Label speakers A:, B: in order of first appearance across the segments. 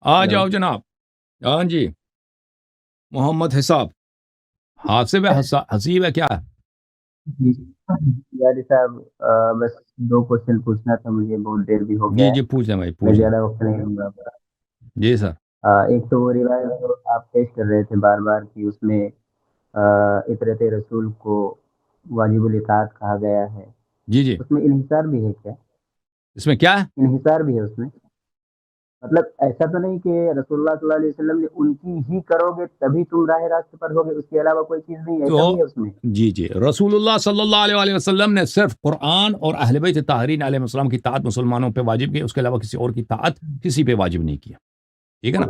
A: آ
B: hello
A: جاؤ جناب. ہاں جی محمد حساب حاسب ہے حسیب ہے کیا ہے؟
B: جی یاری صاحب، بس 2 کوشچن پوچھنا تھا مجھے، بہت دیر بھی ہو گیا
A: جی
B: ہے،
A: جی پوچھ لیں بھائی
B: میں
A: پوچھ لیں.
B: زیادہ وقت نہیں لوں گا.
A: جی سر.
B: ایک تو وہ روایت جو آپ پیش کر رہے تھے بار بار کہ اس میں اطرت رسول کو واجب الاطاعت کہا گیا ہے،
A: جی جی
B: اس میں انحصار بھی ہے کیا؟
A: اس میں کیا ہے؟
B: انحصار بھی ہے اس میں، مطلب ایسا تو نہیں کہ رسول اللہ صلی اللہ علیہ وسلم نے ان کی ہی کرو گے تبھی تم راہ راست پر ہوگے، اس کے علاوہ کوئی چیز نہیں، ایسا
A: تو
B: بھی ہے اس میں؟
A: جی جی رسول اللہ صلی اللہ علیہ وآلہ وسلم نے صرف قرآن اور اہل بیت طاہرین علیہ السلام کی طاعت مسلمانوں پہ واجب کی، اس کے علاوہ کسی اور کی طاعت کسی پہ واجب نہیں کیا. ٹھیک ہے نا؟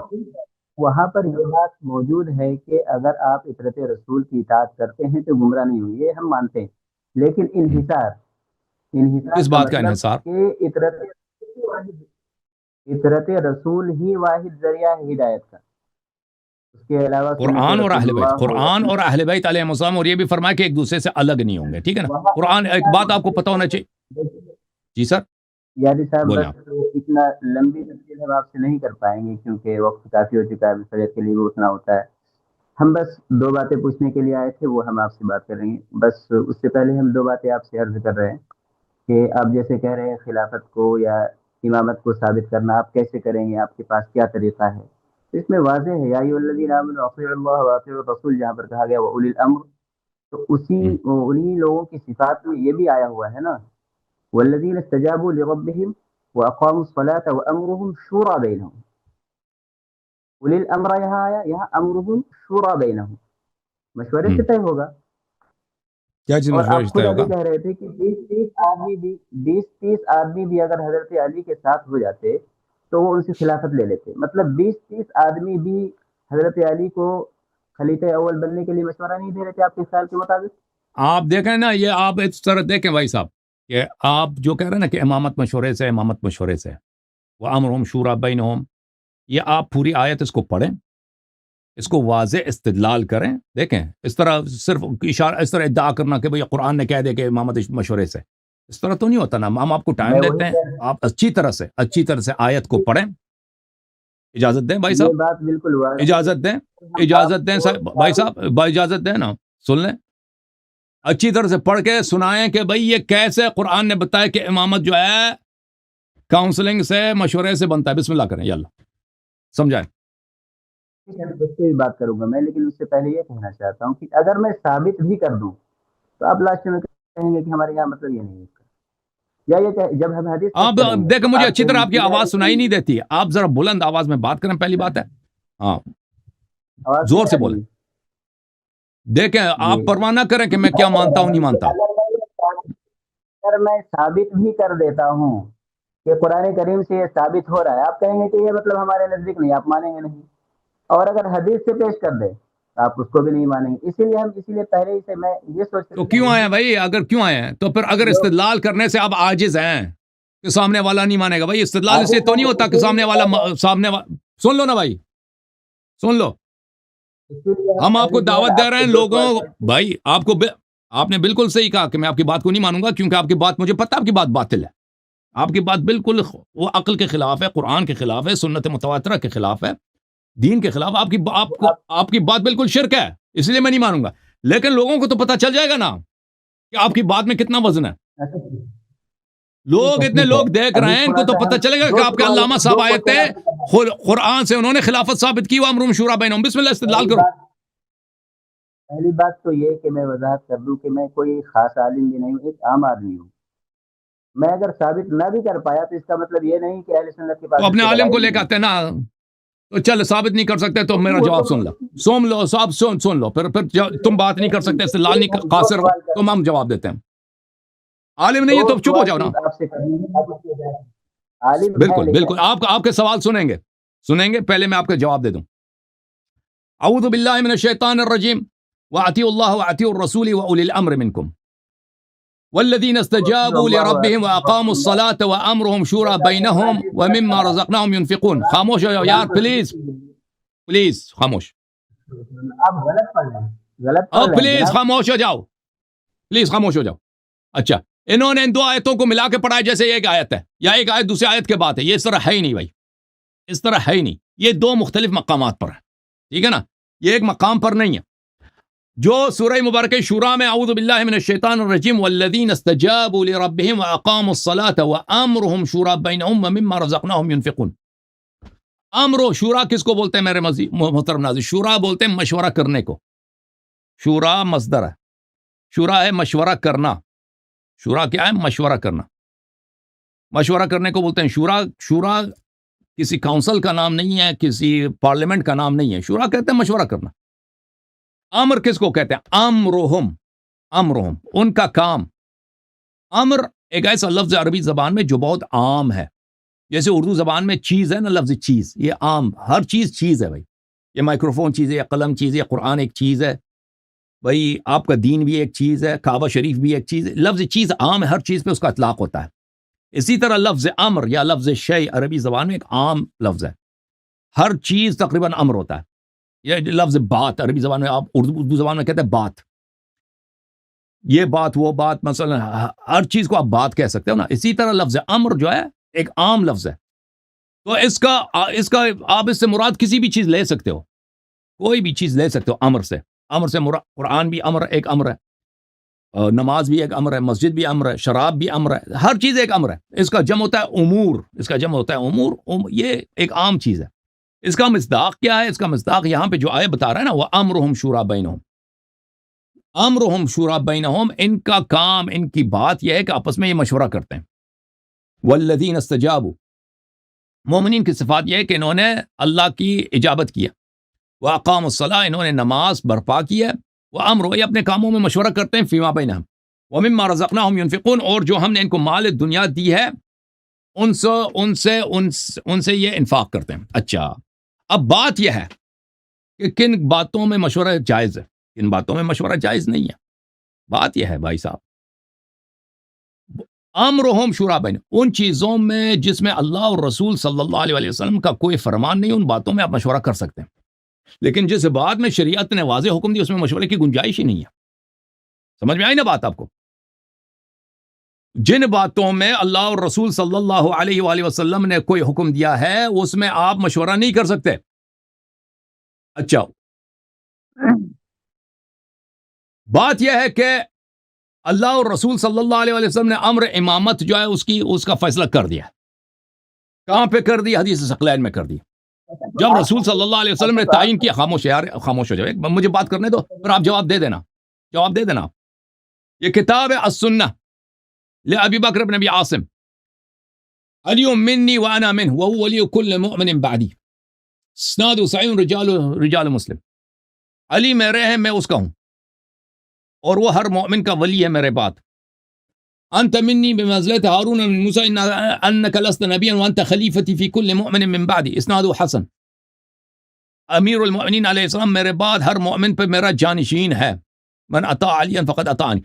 B: وہاں پر یہ بات موجود ہے کہ اگر آپ اطرت رسول کی اطاعت کرتے ہیں تو گمراہ نہیں ہوئی، یہ ہم مانتے ہیں، لیکن انحصار
A: کس
B: کا
A: بات کا
B: مطلب
A: انحصار؟
B: کہ اطرت رسول ہی واحد ذریعہ ہے ہدایت کا، اس کے علاوہ سنت
A: قرآن اور
B: رسول
A: اہل بیت،
B: اللہ ہو یا
A: قرآن اور
B: سنت
A: اہل بیت علیہ السلام، اور یہ بھی فرمایا کہ ایک دوسرے سے الگ نہیں ہوں گے. ٹھیک ہے نا؟
B: وہاں
A: قرآن ایک بات آپ کو پتہ ہونا چاہیے. جی سر
B: یادی صاحب،
A: بولیں
B: بس
A: آپ.
B: اتنا لمبی تفصیل ہم آپ سے نہیں کر پائیں گے کیونکہ وقت کافی ہو چکا ہے، فجر کے لیے بھی اٹھنا ہوتا ہے. ہم بس 2 باتیں پوچھنے کے لیے آئے تھے، وہ ہم آپ سے بات کر رہے ہیں. بس اس سے پہلے ہم 2 باتیں آپ سے عرض کر رہے ہیں کہ آپ جیسے کہہ رہے ہیں خلافت کو یا امامت کو ثابت کرنا آپ کیسے کریں گے، آپ کے پاس کیا طریقہ ہے؟ تو اس میں واضح ہے، یا ایھا الذین آمنوا اطیعوا اللہ واطیعوا الرسول، جہاں پر کہا گیا وَأُولِي الْأَمْرِ، تو انہی لوگوں کی صفات میں یہ بھی آیا ہوا ہے نا، والذین استجابوا لربهم واقاموا الصلاة وامرهم شورى بینہم. اولی الامر یہاں آیا، یہاں امرهم شورى بینہم، مشورے سے طے ہوگا.
A: کیا چیز
B: اور
A: مشورہ
B: آپ
A: طے
B: خود ابھی
A: ہوگا؟
B: کہہ رہے تھے کہ 20-30 آدمی بھی اگر حضرت علی کے ساتھ ہو جاتے تو وہ ان سے خلافت لے لیتے، مطلب 20-30 آدمی بھی حضرت علی کو خلیفہ اول بننے کے لیے مشورہ نہیں دے رہے تھے آپ کے خیال کے مطابق؟
A: آپ دیکھیں نا، یہ آپ اس طرح دیکھیں بھائی صاحب کہ آپ جو کہہ رہے ہیں نا کہ امامت مشورے سے وہ امرہم شورا بینہم، یہ آپ پوری آیت اس کو پڑھیں، اس کو واضح استدلال کریں. دیکھیں اس طرح صرف اشارہ، اس طرح ادعا کرنا کہ بھئی قرآن نے کہہ دے کہ امامت مشورے سے، اس طرح تو نہیں ہوتا نا. ہم آپ کو ٹائم
B: میں
A: دیتے
B: وہی
A: ہیں،
B: کہہ رہا
A: آپ اچھی طرح سے آیت کو پڑھیں. اجازت دیں بھائی
B: ہوں،
A: صاحب،
B: یہ بات بالکل واضح ہے.
A: اجازت دیں،
B: ہم آپ
A: اجازت دیں
B: کو
A: بھائی صاحب، اجازت دیں نا، سن لیں اچھی طرح سے پڑھ کے سنائیں کہ بھئی یہ کیسے قرآن نے بتایا کہ امامت جو ہے کاؤنسلنگ سے، مشورے سے بنتا ہے. بسم اللہ کریں، یاللہ سمجھائیں.
B: اس سے بھی بات کروں گا میں، لیکن اس سے پہلے یہ کہنا چاہتا ہوں کہ اگر میں ثابت بھی کر دوں تو آپ لاسٹ میں کہیں گے کہ ہمارے یہاں مطلب یہ نہیں ہے اس کا، یا یہ کہ جب ہم حدیث پیش
A: آپ
B: کریں گے
A: دیکھیں
B: تو
A: مجھے
B: آپ
A: اچھی طرح
B: کہیں
A: آپ کی
B: گے
A: آواز سنائی نہیں دیتی. آپ ذرا بلند آواز میں بات کریں، پہلی بات ہے. ہاں
B: آواز
A: زور
B: نہیں
A: سے
B: آ
A: بولیں.
B: رہی ہے؟
A: دیکھیں
B: جی،
A: آپ پرواہ نہ کریں کہ میں کیا مانتا ہوں نہیں مانتا.
B: اگر میں ثابت بھی کر دیتا ہوں کہ قرآن کریم سے یہ ثابت ہو رہا ہے، آپ کہیں گے کہ یہ مطلب ہمارے نزدیک نہیں، آپ مانیں گے نہیں. اور اگر حدیث سے پیش کر دے آپ اس کو بھی نہیں مانیں گے. اسی لیے پہلے ہی سے میں یہ سوچ
A: تو کیوں آئے ہیں بھائی؟ اگر کیوں آئے ہیں تو پھر اگر استدلال کرنے سے آپ عاجز ہیں کہ سامنے والا نہیں مانے گا. بھائی استدلال سے تو نہیں ہوتا کہ سن لو نا بھائی، سن لو. ہم آپ کو دعوت دے رہے ہیں لوگوں. بھائی آپ نے بالکل صحیح کہا کہ میں آپ کی بات کو نہیں مانوں گا، کیونکہ آپ کی بات مجھے پتہ، آپ کی بات باطل ہے. آپ کی بات بالکل وہ عقل کے خلاف ہے، قرآن کے خلاف ہے، سنت متواترہ کے خلاف ہے، دین کے خلاف. آپ کی بات بالکل شرک ہے، اس لیے میں نہیں مانوں گا. لیکن لوگوں کو تو پتہ چل جائے گا نا کہ آپ کی بات میں کتنا وزن ہے. اتنے لوگ دیکھ رہے ہیں، ان کو تو پتہ چلے گا کہ آپ کے علامہ صاحب آئے تھے قرآن سے، انہوں نے خلافت ثابت کی، وامرہم شورا بینہم. بسم اللہ استدلال کرو.
B: پہلی بات تو یہ کہ میں وضاحت کر دوں کہ میں کوئی خاص عالم بھی نہیں ہوں، ایک عام آدمی ہوں. میں اگر ثابت نہ بھی کر پایا تو اس کا مطلب یہ نہیں کہ اہل سنت کے پاس
A: تو
B: اس
A: اپنے
B: سے
A: عالم کو
B: دلائل
A: لے کے
B: نہیں
A: آتے نا، تو چل ثابت نہیں کر سکتے تو میرا جواب سن لو صاحب، سن لو. پھر تم بات نہیں کر سکتے، استدلال نہیں قاصر ہو، تم ہم جواب دیتے ہیں. عالم نہیں ہے تو چپ ہو جاؤ نا.
B: آپ سے عالم ہے
A: بالکل
B: لیکن
A: بالکل، آپ کے سوال سنیں گے. پہلے میں آپ کا جواب دے دوں. اعوذ باللہ من الشیطان الرجیم، واطیعوا اللہ واطیعوا الرسول واولی الامر منکم والذین استجابوا لربهم واقاموا الصلاة وامرهم شورى بینہم ومما رزقناهم ينفقون. خاموش ہو جاؤ یار، پلیز خاموش.
B: آپ غلط پڑھ رہے ہیں، غلط پڑھ رہے ہیں
A: پلیز
B: جناب.
A: خاموش ہو جاؤ، پلیز خاموش ہو جاؤ. اچھا، انہوں نے ان 2 آیتوں کو ملا کے پڑھا ہے جیسے ایک آیت ہے، یا ایک آیت دوسری آیت کے بعد ہے. یہ اس طرح ہے ہی نہیں بھائی، اس طرح ہے ہی نہیں. یہ دو مختلف مقامات پر ہے، ٹھیک ہے نا، یہ ایک مقام پر نہیں ہے. جو سورہ مبارکہ شورا میں اعوذ باللہ من الشیطان الرجیم والذین استجابوا لربهم واقاموا الصلاة وامرهم شورا بینہم ومما رزقناہم ينفقون. امر و شورا کس کو بولتے ہیں میرے محترم ناظرین؟ شورا بولتے ہیں مشورہ کرنے کو. شورا مصدر ہے، شورا ہے مشورہ کرنا. شورا کیا ہے؟ مشورہ کرنا. مشورہ کرنے کو بولتے ہیں شورا. شورا کسی کاؤنسل کا نام نہیں ہے، کسی پارلیمنٹ کا نام نہیں ہے. شورا کہتے ہیں مشورہ کرنا. امر کس کو کہتے ہیں؟ امرہم. امرہم ان کا کام. امر ایک ایسا لفظ عربی زبان میں جو بہت عام ہے. جیسے اردو زبان میں چیز ہے نا، لفظ چیز، یہ عام، ہر چیز چیز ہے بھائی. یہ مائکروفون چیز ہے، یہ قلم چیز ہے، یہ قرآن ایک چیز ہے بھائی، آپ کا دین بھی ایک چیز ہے، کعبہ شریف بھی ایک چیز ہے. لفظ چیز عام ہے، ہر چیز پہ اس کا اطلاق ہوتا ہے. اسی طرح لفظ امر یا لفظ شیء عربی زبان میں ایک عام لفظ ہے، ہر چیز تقریباً امر ہوتا ہے. یہ لفظ بات عربی زبان میں، آپ اردو زبان میں کہتے ہیں بات، یہ بات وہ بات، مثلا ہر چیز کو آپ بات کہہ سکتے ہو نا. اسی طرح لفظ امر جو ہے ایک عام لفظ ہے. تو اس کا آپ اس سے مراد کسی بھی چیز لے سکتے ہو، کوئی بھی چیز لے سکتے ہو امر سے. امر سے مراد قرآن بھی امر ایک امر ہے، نماز بھی ایک امر ہے، مسجد بھی امر ہے، شراب بھی امر ہے، ہر چیز ایک امر ہے. اس کا جمع ہوتا ہے امور، اس کا جمع ہوتا ہے امور. یہ ایک عام چیز ہے. اس کا مصداق کیا ہے؟ اس کا مصداق یہاں پہ جو آیت بتا رہا ہے نا، وہ امرہم شورا بینہم. امرہم شورا بینہم، ان کا کام، ان کی بات یہ ہے کہ آپس میں یہ مشورہ کرتے ہیں. والذین استجابوا، مومنین کی صفات یہ ہے کہ انہوں نے اللہ کی اجابت کیا. واقاموا الصلاۃ، انہوں نے نماز برپا کی ہے. وامروا، یہ اپنے کاموں میں مشورہ کرتے ہیں. فیما بینہم ومما رزقناہم ينفقون، اور جو ہم نے ان کو مال دنیا دی ہے ان سے یہ انفاق کرتے ہیں. اچھا، اب بات یہ ہے کہ کن باتوں میں مشورہ جائز ہے، کن باتوں میں مشورہ جائز نہیں ہے. بات یہ ہے بھائی صاحب، امرہم شورا بین، ان چیزوں میں جس میں اللہ اور رسول صلی اللہ علیہ وسلم کا کوئی فرمان نہیں، ان باتوں میں آپ مشورہ کر سکتے ہیں. لیکن جس بات میں شریعت نے واضح حکم دی اس میں مشورے کی گنجائش ہی نہیں ہے. سمجھ میں آئی نا بات آپ کو؟ جن باتوں میں اللہ اور رسول صلی اللہ علیہ وآلہ وسلم نے کوئی حکم دیا ہے اس میں آپ مشورہ نہیں کر سکتے. اچھا، بات یہ ہے کہ اللہ اور رسول صلی اللہ علیہ وآلہ وسلم نے امر امامت جو ہے اس کا فیصلہ کر دیا. کہاں پہ کر دیا؟ حدیث ثقلین میں کر دیا. جب رسول صلی اللہ علیہ وسلم نے تعین کیا، خاموش یار، خاموش ہو جائے، مجھے بات کرنے دو، پھر آپ جواب دے دینا. جواب دے دینا. یہ کتاب ہے السنہ لأبی بکر بن ابی عاصم، علی منی وانا منہ وهو ولی کل مؤمن بعدی، اسناد صحیح، رجال مسلم. علی میرے ہیں، میں اس کا ہوں، اور وہ ہر مومن کا ولی ہے میرے بعد. انت منی بمنزلۃ ہارون من موسیٰ انک لست نبیا وانت خلیفتی فی کل مؤمن من بعدی، اسناد حسن. امیر المؤمنین علیہ السلام میرے بعد ہر مومن پہ میرا جانشین ہے. من اطاع علیا فقد اطاعنی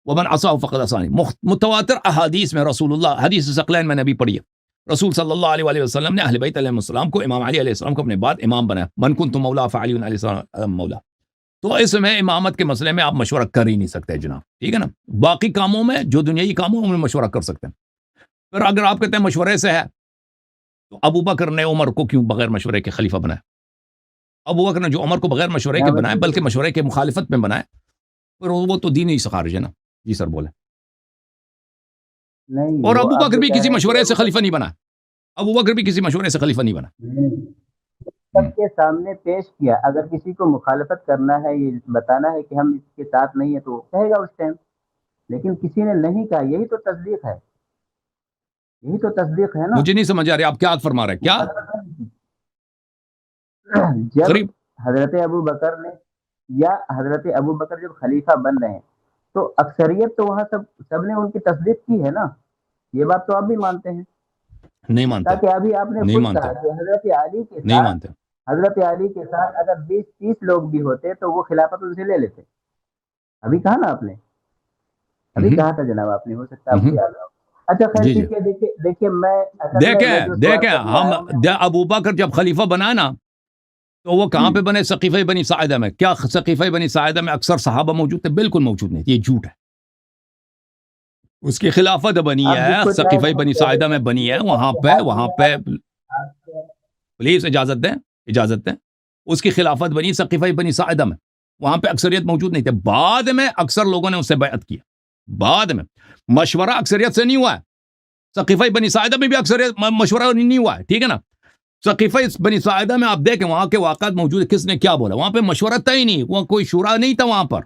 A: ومن عصاه فقد عصانی. متواتر احادیث میں رسول اللہ، حدیث ثقلین میں نے ابھی پڑھی ہے، رسول صلی اللہ علیہ وآلہ وسلم نے اہل بیت علیہ السلام کو، امام علی علیہ السلام کو اپنے بعد امام بنایا. من کنت مولا فعلی علیہ السلام مولا. تو اس میں امامت کے مسئلے میں آپ مشورہ کر ہی نہیں سکتے جناب، ٹھیک ہے نا. باقی کاموں میں، جو دنیائی کاموں میں مشورہ کر سکتے ہیں. پھر اگر آپ کہتے ہیں مشورے سے ہے، تو ابو بکر نے عمر کو کیوں بغیر مشورے کے خلیفہ بنایا؟ ابو بکر نے جو عمر کو بغیر مشورے کے بنائے، بلکہ مشورے کے مخالفت میں بنائے، پھر وہ تو دین ہی خارج ہے نا. جی سر بولے. اور ابو بکر بھی کسی مشورے سے خلیفہ نہیں بنا، ابو بکر بھی کسی مشورے سے خلیفہ نہیں بنا.
B: سب کے سامنے پیش کیا. اگر کسی کو مخالفت کرنا ہے، یہ بتانا ہے کہ ہم اس کے ساتھ نہیں ہیں، تو وہ کہے گا اس ٹائم. لیکن کسی نے نہیں کہا. یہی تو تصدیق ہے، یہی تو تصدیق ہے نا.
A: مجھے نہیں سمجھ آ رہی آپ کیا فرما رہے ہیں. کیا
B: جب
A: قریب
B: حضرت ابو بکر نے، یا حضرت ابو بکر جب خلیفہ بن رہے ہیں، تو اکثریت تو وہاں سب نے ان کی تصدیق کی ہے نا. یہ بات تو آپ بھی مانتے ہیں.
A: نہیں مانتے،
B: تاکہ ابھی آپ نے
A: نہیں
B: خود
A: مانتے،
B: کہا کہ حضرت علی کے
A: نہیں
B: ساتھ،
A: مانتے.
B: حضرت علی کے ساتھ اگر 20-30 لوگ بھی ہوتے تو وہ خلافت ان سے لے لیتے. ابھی کہا نا آپ نے، ابھی کہا تھا جناب آپ نے، ہو سکتا ہے آپ کو یاد ہو. اچھا خیر
A: جی جی،
B: ٹھیک ہے. دیکھیے میں اصل میں جو سوال
A: دیکھیں
B: کرنے
A: ہم
B: آیا ہوں،
A: ابو بکر جب خلیفہ بنا نا، تو وہ کہاں پہ بنے؟ سقیفہ بنی ساعدہ میں. کیا سقیفہ بنی ساعدہ میں اکثر صحابہ موجود تھے؟ بالکل موجود نہیں، یہ جھوٹ ہے. اس کی خلافت بنی
B: آپ
A: ہے،
B: جس کو چاہے
A: سقیفہ بنی
B: کہہ
A: ساعدہ میں
B: دیں.
A: بنی ہے.
B: یہ
A: وہاں
B: آپ
A: پہ
B: کے
A: پلیز اجازت دیں. اس کی خلافت بنی ثقیفہ بنی ساعدہ میں, وہاں پہ اکثریت موجود نہیں تھے, بعد میں اکثر لوگوں نے اس سے بیعت کیا, بعد میں مشورہ اکثریت سے نہیں ہوا ہے. ثقیفہ بنی ساعدہ میں بھی اکثریت مشورہ نہیں ہوا ہے, ٹھیک ہے نا. ثقیفہ بنی ساعدہ میں آپ دیکھیں وہاں کے واقعات موجود ہیں, کس نے کیا بولا, وہاں پہ مشورہ تھا ہی نہیں, وہاں کوئی شورا نہیں تھا وہاں پر.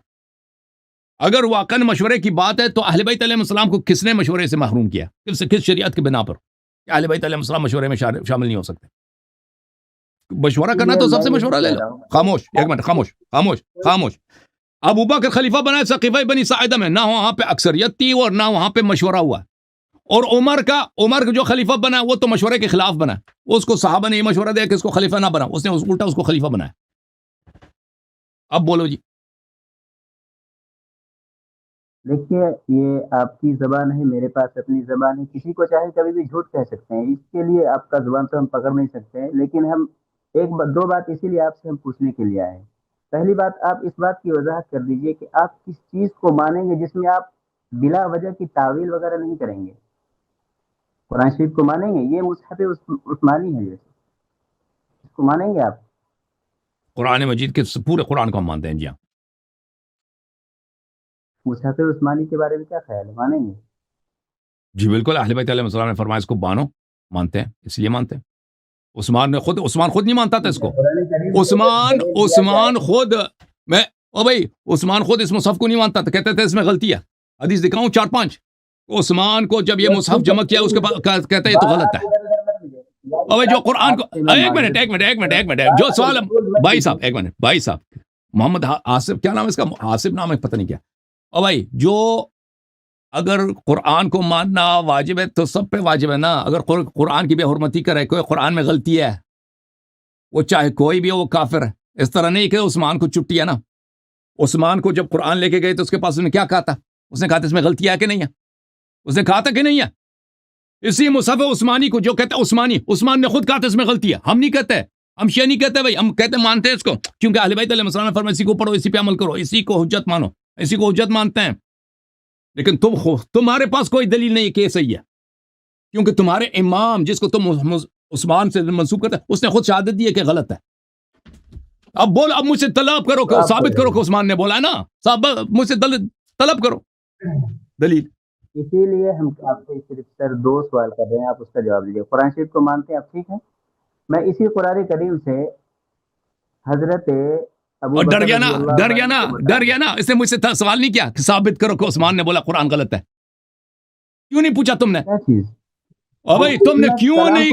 A: اگر واقعا مشورے کی بات ہے تو اہل بیت علیہ السلام کو کس نے مشورے سے محروم کیا, کس شریعت کی بنا پر کہ اہل بیت علیہ السلام مشورے میں شامل نہیں ہو سکتے. مشورہ کرنا تو سب سے مشورہ لے لو. خاموش, ایک منٹ, خاموش. ابو بکر خلیفہ بنائے ثقیفہ بنی ساعدہ میں, نہ وہاں پہ اکثریت تھی اور نہ وہاں پہ مشورہ ہوا. اور عمر کا جو خلیفہ بنا وہ تو مشورے کے خلاف بنا, اس کو صحابہ نے یہ مشورہ دیا کہ اس کو خلیفہ نہ بنا, اس نے الٹا اس کو خلیفہ بنایا. اب بولو جی.
B: دیکھیے یہ آپ کی زبان ہے, میرے پاس اپنی زبان ہے, کسی کو چاہے کبھی بھی جھوٹ کہہ سکتے ہیں, اس کے لیے آپ کا زبان تو ہم پکڑ نہیں سکتے ہیں. لیکن ہم دو بات اسی لیے آپ سے ہم پوچھنے کے لیے آئے ہیں. پہلی بات, آپ اس بات کی وضاحت کر دیجئے کہ آپ کس چیز کو مانیں گے جس میں آپ بلا وجہ کی تعویل وغیرہ نہیں کریں گے. قرآن شریف کو مانیں گے, یہ مصحف عثمانی ہے, جیسے اس کو مانیں گے آپ؟
A: قرآن مجید کے پورے قرآن کو ہم مانتے ہیں. جی ہاں.
B: مصحف عثمانی کے بارے میں کیا خیال ہے, مانیں گے؟
A: جی بالکل, اہل بیت علیہ السلام نے فرمایا اس کو مانتے ہیں, اس لیے مانتے ہیں. عثمان خود نہیں مانتا تھا اس کو. عثمان خود اس مصحف کو نہیں مانتا تھا, کہتے تھے اس میں غلطی ہے. حدیث دکھاؤں 4-5. عثمان کو جب یہ مصحف جمع کیا اس کے بعد کہتے ہیں یہ تو غلط ہے. اور جو قرآن کو ایک منٹ جو سوال بھائی صاحب محمد آصف, کیا نام ہے اس کا, آصف نام ہے, پتہ نہیں کیا. اور بھائی جو اگر قرآن کو ماننا واجب ہے تو سب پہ واجب ہے نا. اگر قرآن کی بے حرمتی کرے, کوئی قرآن میں غلطی ہے, وہ چاہے کوئی بھی ہو وہ کافر ہے. اس طرح نہیں کہ عثمان کو چھٹی ہے نا. عثمان کو جب قرآن لے کے گئے تو اس کے پاس اس نے کیا کہا تھا, اس نے کہا تھا اس میں غلطی ہے کہ نہیں ہے, اس نے کہا تھا کہ نہیں ہے. اسی مصحف عثمانی کو جو کہتے ہیں عثمان نے خود کہا تھا اس میں غلطی ہے. ہم نہیں کہتے, ہم شیعہ نہیں کہتے بھائی, ہم کہتے مانتے ہیں اس کو, کیونکہ اہل بیت علیہ السلام نے فرمایا اسی کو پڑھو, اسی پہ عمل کرو, اسی کو حجت مانو, اسی کو حجت مانتے ہیں. لیکن تمہارے پاس کوئی دلیل نہیں کہ صحیح ہے, کیونکہ تمہارے امام جس کو تم عثمان سے منسوب کرتے ہیں اس نے خود شہادت دی ہے کہ غلط ہے. اب مجھ سے طلب کرو کہ ثابت کرو کہ عثمان نے بولا ہے نا, مجھ سے طلب کرو دلیل.
B: اسی لیے ہم آپ سے صرف سر 2 سوال کر رہے ہیں, آپ اس کا جواب دیجیے. قرآن شریف کو مانتے ہیں آپ, ٹھیک ہے. میں اسی قرآن کریم سے حضرت
A: اور ڈر گیا نا, اس نے مجھ سے سوال نہیں کیا کہ ثابت کرو کہ عثمان نے بولا قرآن غلط ہے. کیوں نہیں پوچھا تم نے؟
B: کیا چیز؟
A: او بھائی تم نے کیوں نہیں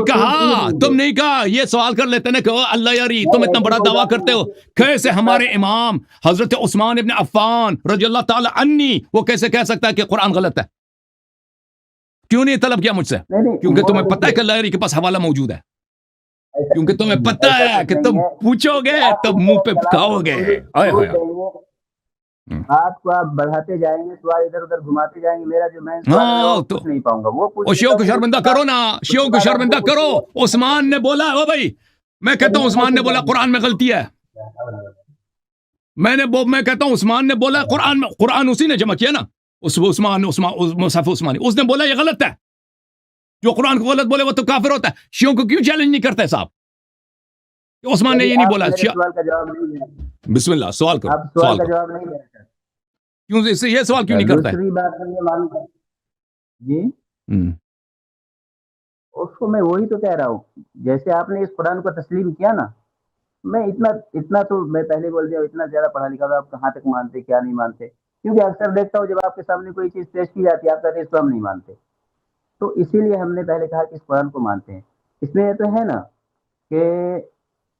A: کہا یہ سوال کر لیتے نا کہ اللہ یاری تم اتنا بڑا دعویٰ کرتے ہو, کیسے ہمارے امام حضرت عثمان ابن عفان رضی اللہ تعالی عنہ وہ کیسے کہہ سکتا ہے کہ قرآن غلط ہے؟ کیوں نہیں طلب کیا مجھ سے؟ کیونکہ تمہیں پتہ ہے کہ اللہ یاری کے پاس حوالہ موجود ہے, کیونکہ تمہیں پتہ ہے کہ تم پوچھو گے تو منہ پہ کھاؤ گے.
B: بات کو آپ بڑھاتے جائیں گے, سوال ادھر ادھر گھماتے جائیں گے, میرا جو میں پوچھ نہیں پاؤں گا وہ
A: شیعوں کو شرمندہ کرو نا, شیعوں کو شرمندہ کرو. عثمان نے بولا, او بھائی میں کہتا ہوں عثمان نے بولا قرآن میں غلطی ہے. میں کہتا ہوں عثمان نے بولا قرآن اسی نے جمع کیا نا, مصحف عثمانی, اس نے بولا یہ غلط ہے. جو قرآن کو غلط بولے وہ تو کافر ہوتا ہے. شیعوں کو کیوں چیلنج نہیں کرتے صاحب کہ عثمان نے یہ نہیں بولا؟ بسم اللہ سوال کرو. کیوں یہ سوال کیوں نہیں کرتا ہے؟
B: جی اس کو میں وہی تو کہہ رہا ہوں, جیسے آپ نے اس قرآن کو تسلیم کیا نا, میں اتنا تو میں پہلے بول دیا, اتنا زیادہ پڑھا لکھا تھا, آپ کہاں تک مانتے کیا نہیں مانتے, کیونکہ اکثر دیکھتا ہوں جب آپ کے سامنے کوئی چیز پیش کی جاتی ہے آپ کہتے ہیں اس کو ہم نہیں مانتے. تو اسی لیے ہم نے پہلے کہا کہ اس قرآن کو مانتے ہیں. اس میں یہ تو ہے نا کہ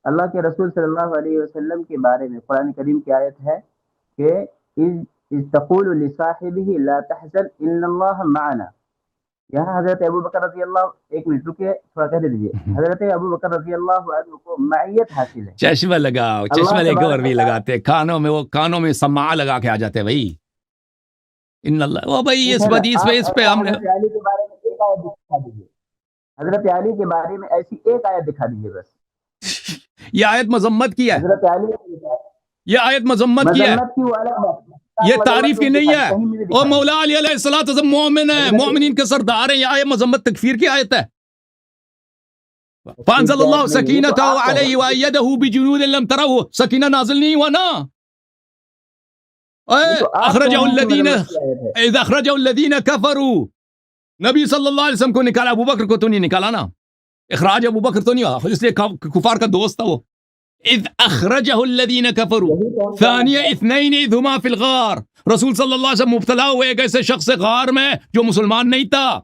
B: اللہ کے رسول صلی اللہ علیہ وسلم کے بارے میں قرآن کریم کی آیت ہے کہ تقول لصاحبہ لا تحزن ان اللہ معنا. یہاں حضرت ابو بکر رضی اللہ, ایک منٹ رکیے تھوڑا کہہ دیجیے, حضرت ابو بکر رضی اللہ عنہ کو معیت حاصل ہے.
A: چشمہ لگاؤ, چشمہ لے کے اور بھی لگاتے, کانوں میں سماع لگا کے آ جاتے بھائی. ان اللہ وہ بھائی اس پہ ہم نے
B: حضرت علی کے بارے میں ایسی ایک آیت دکھا دیجیے بس.
A: یہ آیت مذمت کی ہے,
B: حضرت علی
A: یہ آیت مذمت کی ہے, یہ تعریف کی نہیں ہے. اور مولا علی علیہ السلام مومن ہے, مومنین کے سردار ہیں. یہ آیت مذمت تکفیر کی آیت ہے. فانزل اللہ سکینتہ علیہ وایدہ بجنود لم تروہ، سکینہ نازل نہیں ہوا نا؟ اخرجہ الذین اذ اخرجہ الذین کفروا، نبی صلی اللہ علیہ وسلم کو نکالا، ابو بکر کو تو نہیں نکالا نا، اخراج ابو بکر تو نہیں ہوا، اس لیے کفار کا دوست تھا وہ۔ اذ اخرجہ الذین کفروا ثانی اثنین اذ ہما فی الغار، رسول صلی اللہ علیہ وسلم مبتلا ہوئے ایک ایسے شخص سے غار میں جو مسلمان نہیں تھا۔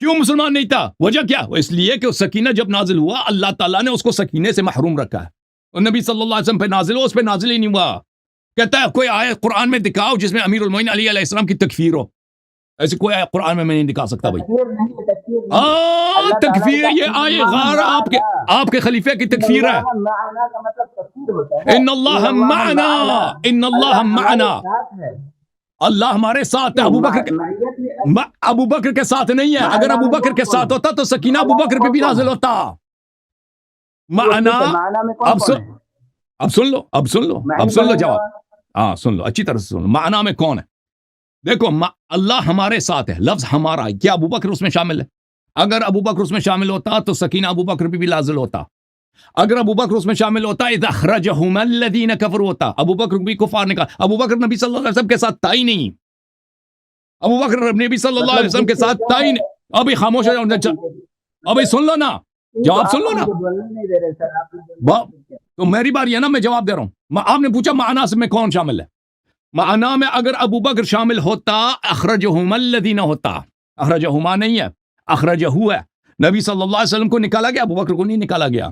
A: کیوں مسلمان نہیں تھا؟ وجہ کیا؟ وہ اس لیے کہ سکینہ جب نازل ہوا اللہ تعالیٰ نے اس کو سکینے سے محروم رکھا ہے، اور نبی صلی اللہ علیہ وسلم پہ نازل ہوا، اس پہ نازل ہی نہیں ہوا۔ کہتا ہے کوئی آیت قرآن میں دکھاؤ جس میں امیر المومنین علی علیہ السلام کی تکفیر ہو، ایسی کوئی آیت قرآن میں نہیں دکھا سکتا بھائی۔ تکفیر یہ آئے غار آپ کے خلیفہ کی تکفیر ہے۔ ان اللہ معنا، ان اللہ معنا، اللہ ہمارے ساتھ ہے۔ ابو بکر کے ساتھ نہیں ہے، اگر ابو بکر کے ساتھ ہوتا تو سکینہ ابو بکر پہ بھی نازل ہوتا۔ معنا اب سن لو جواب، ہاں سن لو اچھی طرح سے سن لو، معنا میں کون ہے؟ دیکھو اللہ ہمارے ساتھ ہے، لفظ ہمارا، کیا ابو بکر اس میں شامل ہے؟ اگر ابو بکر اس میں شامل ہوتا تو سکینہ ابو بکر پہ بھی نازل ہوتا۔ اگر ابو بکر اس میں شامل ہوتا اذ اخرجہما الذین کفروا ہوتا، ابو بکر بھی کفار نے کہا، ابو بکر نبی صلی اللہ علیہ وسلم کے ساتھ تھا ہی نہیں، ابو بکر نبی صلی اللہ علیہ وسلم کے ساتھ تھا ہی نہیں۔ ابھی خاموش ہو جاؤ، ابھی سن لو نا، جواب سن لو نا، تو میری باری ہے نا، میں جواب دے رہا ہوں۔ آپ نے پوچھا معنا میں کون شامل ہے؟ معنا میں اگر ابو بکر شامل ہوتا اخرجہما الذین ہوتا، اخرجہما نہیں ہے، اخرجہ ہے، نبی صلی اللہ علیہ وسلم کو نکالا گیا، ابو بکر کو نہیں نکالا گیا۔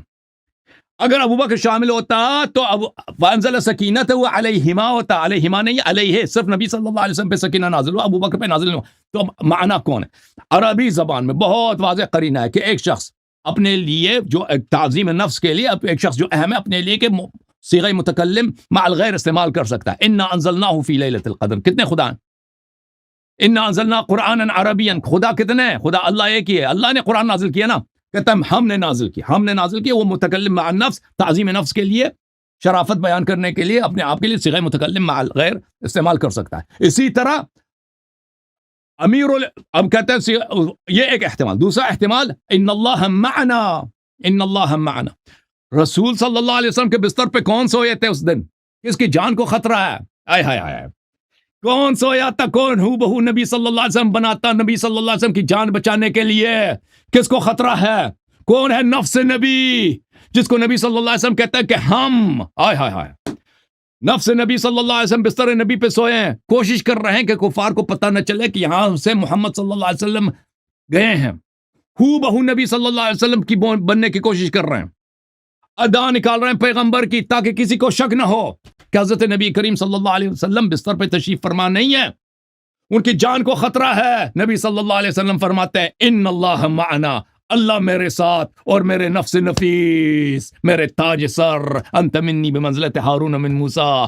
A: اگر ابو بکر شامل ہوتا تو فانزل سکینتہ علیہما ہوتا، علیہما نہیں علیہ، صرف نبی صلی اللہ علیہ وسلم پہ سکینہ نازل ہوا، ابو بکر پہ نازل نہیں ہوا۔ تو معنی کون ہے؟ عربی زبان میں بہت واضح قرینہ ہے کہ ایک شخص اپنے لیے جو تعظیم نفس کے لیے، ایک شخص جو اہم ہے اپنے لیے کہ صیغہ متکلم مع الغیر استعمال کر سکتا ہے۔ انا انزلناہ فی لیلۃ القدر، کتنے خدا ہیں؟ انا انزلنا قرآنا عربیا، خدا کتنے ہیں؟ خدا اللہ ایک ہی ہے، اللہ نے قرآن نازل کیا نا، کہتا ہے ہم نے نازل کیا، وہ متکلم مع النفس، تعظیم نفس کے لیے، شرافت بیان کرنے کے لیے، اپنے آپ کے لیے صیغہ متکلم مع الغیر استعمال کر سکتا ہے۔ اسی طرح اب کہتے ہیں یہ ایک احتمال۔ دوسرا احتمال ان اللہ معنا، ان اللہ معنا، رسول صلی اللہ علیہ وسلم کے بستر پہ کون سوئے تھے اس دن؟ کس کی جان کو خطرہ ہے؟ آئے ہائے ہائے، کون سویا تھا؟ کون ہو بہو نبی صلی اللہ علیہ وسلم بناتا نبی صلی اللہ علیہ وسلم کی جان بچانے کے لیے؟ کس کو خطرہ ہے؟ کون ہے؟ نفس نبی، جس کو نبی صلی اللہ علیہ وسلم کہتا ہے کہ ہم، آئے ہائے ہائے، نفس نبی صلی اللہ علیہ وسلم بستر نبی پہ سوئے ہیں، کوشش کر رہے ہیں کہ کفار کو پتہ نہ چلے کہ یہاں سے محمد صلی اللہ علیہ وسلم گئے ہیں، ہو بہو نبی صلی اللہ علیہ وسلم کی بننے کی کوشش کر رہے ہیں، ادا نکال رہے ہیں پیغمبر کی تاکہ کسی کو شک نہ ہو کہ حضرت نبی کریم صلی اللہ علیہ وسلم بستر پہ تشریف فرما نہیں ہے، ان کی جان کو خطرہ ہے۔ نبی صلی اللہ علیہ وسلم فرماتے ہیں ان اللہ معنا، اللہ میرے ساتھ، اور میرے نفس نفیس، میرے تاج سر، انت منی بمنزلت ہارون من موسیٰ،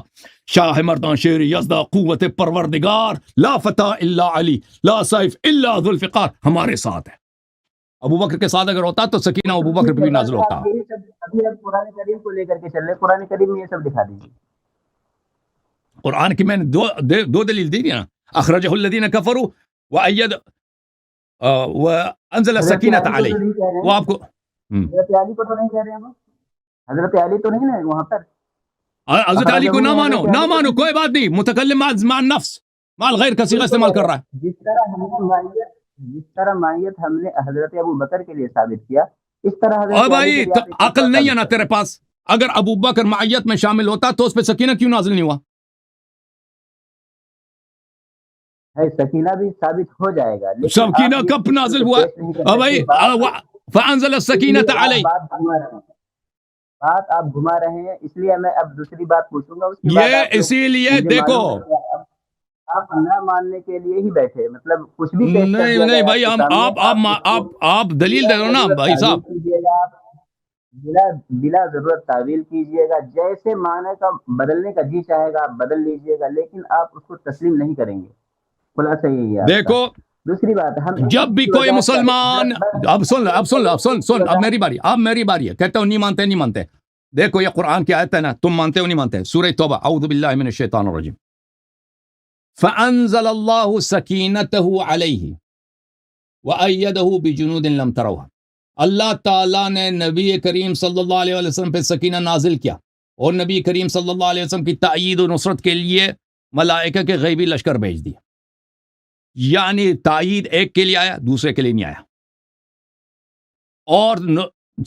A: شاہ مردان شیر یزدہ، قوت پروردگار، لا فتح الا علی، لا سیف الا ذو الفقار، ہمارے ساتھ ہے۔ ابو بکر کے ساتھ اگر ہوتا تو سکینہ ابو بکر پہ بھی نازل ہوتا۔
B: ابھی اب قرآن کریم کو لے کر کے چل رہے، قرآن کریم میں یہ سب دکھا دیجیے۔
A: قرآن کی میں نے دو دلیل دی نا، اخرجہ الذین کفروا وأید وانزل السکینۃ علیہ، وہ آپ کو
B: حضرت علی کو تو نہیں کہہ رہے ہیں، حضرت علی تو نہیں ہے وہاں پر،
A: حضرت علی کو نہ مانو کوئی بات نہیں، متکلم مع النفس مع الغیر کا صیغہ استعمال کر رہا ہے۔
B: جس طرح مائیت ہم نے حضرت ابو بکر کے لیے ثابت کیا، اس طرح حضرت
A: اور بھائی عقل نہیں ہے نا تیرے پاس؟ اگر ابو بکر معیت میں شامل ہوتا تو اس پہ سکینہ کیوں نازل نہیں ہوا؟
B: سکینہ بھی ثابت ہو جائے گا،
A: سکینہ کب نازل ہوا؟ بھائی فانزل السکینۃ علیہ،
B: بات آپ گھما رہے ہیں، اس لیے میں اب دوسری بات پوچھوں گا۔
A: یہ اسی لیے دیکھو،
B: آپ نہ ماننے کے لیے ہی بیٹھے، مطلب کچھ بھی
A: نہیں بھائی، آپ دلیل دے دو نا بھائی صاحب،
B: بلا ضرورت تعویل کیجئے گا، جیسے معنی کا بدلنے کا جی چاہے گا آپ بدل لیجئے گا، لیکن آپ اس کو تسلیم نہیں کریں گے۔ خلاصہ یہی ہے۔
A: دیکھو
B: دوسری بات، ہم
A: جب بھی کوئی مسلمان، اب سن، اب میری باری ہے، کہتا ہوں نہیں مانتے، دیکھو یہ قرآن کی آیت ہے نا، تم مانتے ہو نہیں مانتے؟ سورہ توبہ، اعوذ باللہ من الشیطان الرجیم، فانزل اللہ سکینتہ علیہ وایدہ بجنود لم تروها، اللہ تعالیٰ نے نبی کریم صلی اللہ علیہ وسلم پہ سکینہ نازل کیا اور نبی کریم صلی اللہ علیہ وسلم کی تائید و نصرت کے لیے ملائکہ کے غیبی لشکر بھیج دیا. یعنی تائید ایک کے لیے آیا، دوسرے کے لیے نہیں آیا. اور